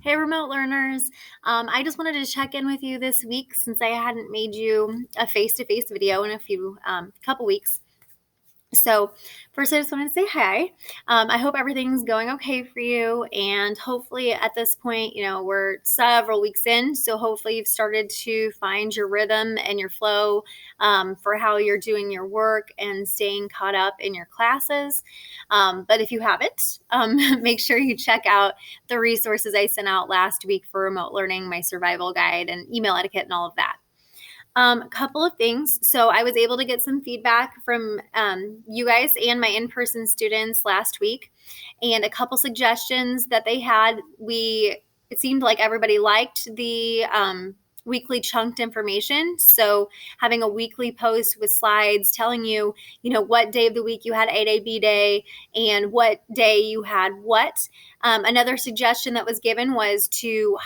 Hey, remote learners. I just wanted to check in with you this week since I hadn't made you a face-to-face video in a few couple weeks. So first, I just wanted to say hi. I hope everything's going okay for you. And hopefully at this point, we're several weeks in. So hopefully you've started to find your rhythm and your flow for how you're doing your work and staying caught up in your classes. But if you haven't, make sure you check out the resources I sent out last week for remote learning, my survival guide and email etiquette and all of that. A couple of things. So I was able to get some feedback from you guys and my in-person students last week, and a couple suggestions that they had. It seemed like everybody liked the weekly chunked information. So having a weekly post with slides telling you, what day of the week you had A day, B day, and what day you had what. Another suggestion that was given was to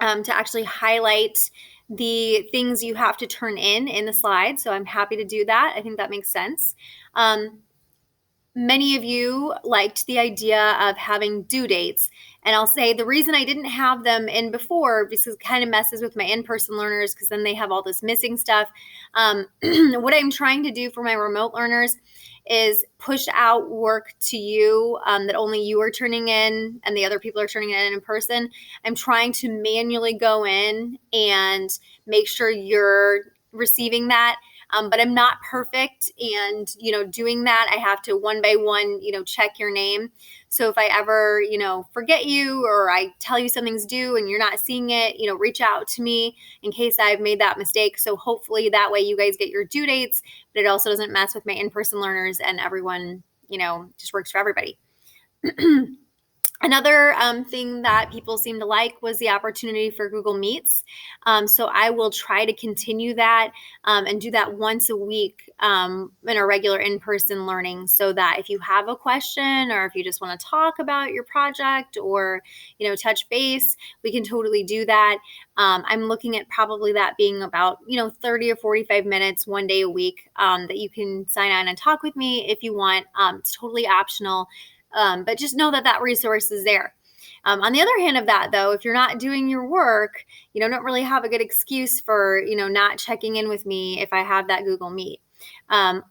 actually highlight the things you have to turn in the slide. So I'm happy to do that. I think that makes sense. Many of you liked the idea of having due dates. And I'll say the reason I didn't have them in before, because it kind of messes with my in-person learners, because then they have all this missing stuff. What I'm trying to do for my remote learners is push out work to you that only you are turning in and the other people are turning it in person. I'm trying to manually go in and make sure you're receiving that. But I'm not perfect. And, doing that, I have to one by one, check your name. So if I ever, forget you or I tell you something's due and you're not seeing it, reach out to me in case I've made that mistake. So hopefully that way you guys get your due dates, but it also doesn't mess with my in-person learners and everyone, just works for everybody. Another thing that people seem to like was the opportunity for Google Meets. So I will try to continue that and do that once a week in our regular in-person learning, so that if you have a question or if you just want to talk about your project or, touch base, we can totally do that. I'm looking at probably that being about, 30 or 45 minutes one day a week that you can sign on and talk with me if you want. It's totally optional. But just know that resource is there. On the other hand of that, though, if you're not doing your work, don't really have a good excuse for, not checking in with me if I have that Google Meet.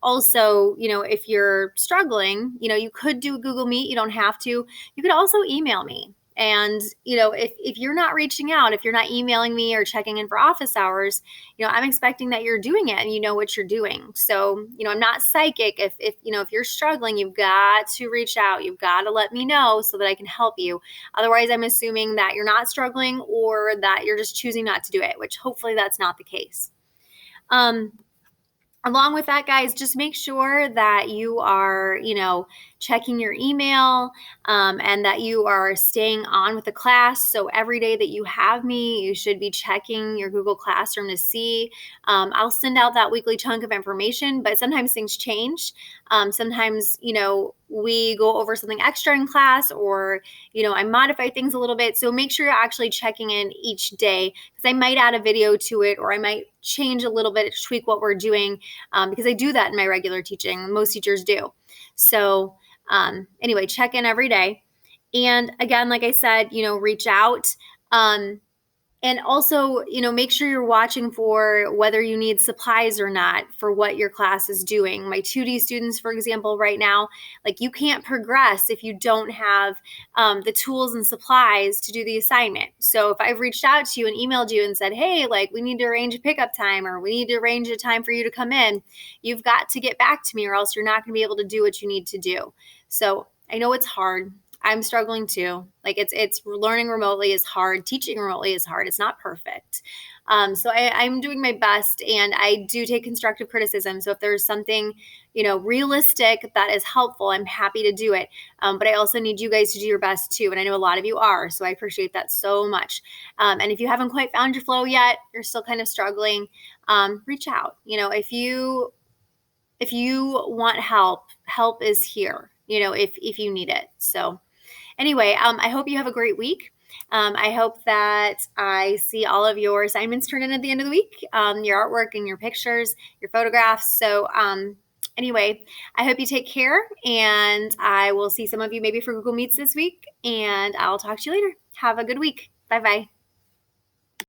Also, if you're struggling, you could do a Google Meet. You don't have to. You could also email me. And, if you're not reaching out, if you're not emailing me or checking in for office hours, I'm expecting that you're doing it and you know what you're doing. So, I'm not psychic. If you're struggling, you've got to reach out. You've got to let me know so that I can help you. Otherwise, I'm assuming that you're not struggling or that you're just choosing not to do it, which hopefully that's not the case. Along with that, guys, just make sure that you are, checking your email and that you are staying on with the class. So every day that you have me, you should be checking your Google Classroom to see. I'll send out that weekly chunk of information, but sometimes things change. Sometimes, we go over something extra in class, or, I modify things a little bit. So make sure you're actually checking in each day, because I might add a video to it, or I might change a little bit, tweak what we're doing, because I do that in my regular teaching. Most teachers do. So anyway, check in every day. And again, like I said, reach out. And also, make sure you're watching for whether you need supplies or not for what your class is doing. My 2D students, for example, right now, you can't progress if you don't have the tools and supplies to do the assignment. So if I've reached out to you and emailed you and said, hey, we need to arrange a pickup time, or we need to arrange a time for you to come in, you've got to get back to me, or else you're not going to be able to do what you need to do. So I know it's hard. I'm struggling too. It's learning remotely is hard. Teaching remotely is hard. It's not perfect. So I'm doing my best, and I do take constructive criticism. So if there's something, realistic that is helpful, I'm happy to do it. But I also need you guys to do your best too. And I know a lot of you are, so I appreciate that so much. And if you haven't quite found your flow yet, you're still kind of struggling, reach out. If you want help is here, if you need it. So anyway, I hope you have a great week. I hope that I see all of your assignments turned in at the end of the week, your artwork and your pictures, your photographs. So Anyway, I hope you take care, and I will see some of you maybe for Google Meets this week, and I'll talk to you later. Have a good week. Bye bye.